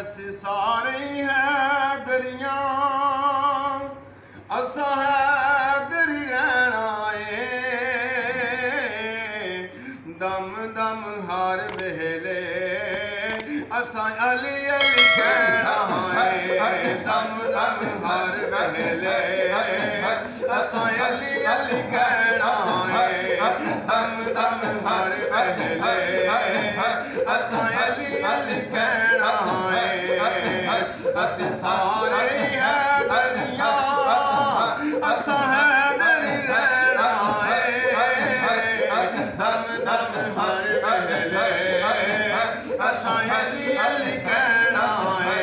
अस सारे है दरिया असा है दरी रहना दम दम हर वेले असा अली अली कहना है दम दम हर वेले असा अली अली कहना है दम दम हर वेले असा अली अली कहना है अस सारे है दरिया असा है दरी रहना दम दम हर वेले असा अली अली कहना है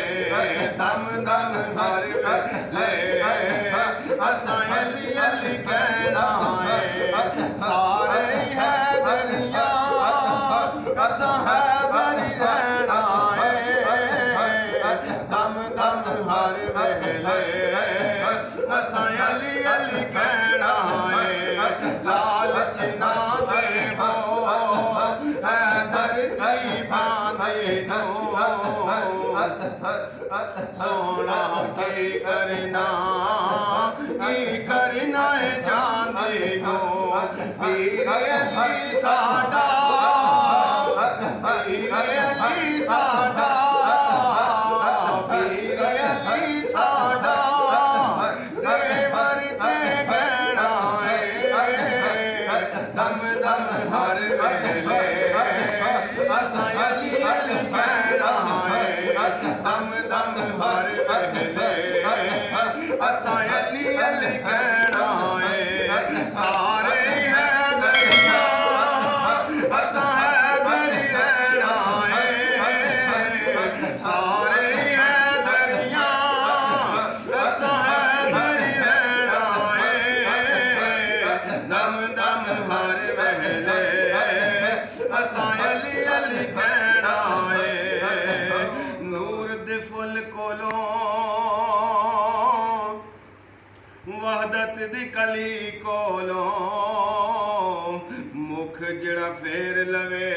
दम दम हर वेले असा अली अली कहना है सारे है दरिया असा है दरी रहना दम दम हर वेले असा अली अली कहना है लालच ना देवो है धरती बांधे नो सोना की करना है जाने नो पीर अली साडा पीर अली साडा पीर अली साडा जेवर ते गहना है दम दम हर वेले असा अली अली कहना है दम दम हर वेले असा अली अली कहना है सारे है दरिया असा है दरी रहना सारे है दरिया असा है दरी रहना दम दम हर वेले असा अली अली कहना है नूर दे फुल कोलों वहदत दी कली कोलों मुख जड़ा फेर लवे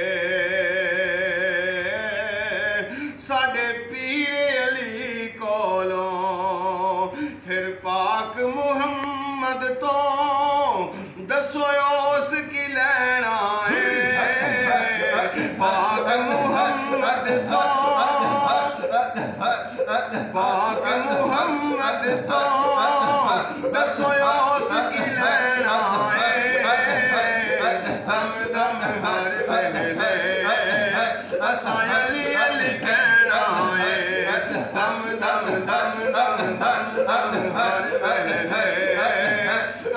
साडे पीरे अली कोलों फिर पाक मुहम्मद तो दसो उस की लैना है पाक मुहम्मद तो पाक मुहम्मद तो दसो उस की लैना दम दम हर वेले असा अली अली कहना है दम दम दम दम दम दम हर वेले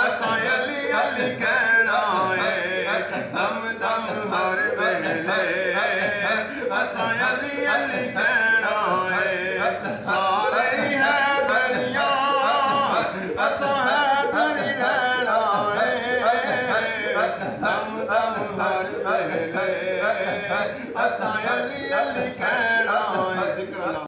असा अली अली कहना है दम दम हर वेले असा अली अली कहना है सारे है दरिया असा है दरी रहना दम दम हर वेले असा अली अली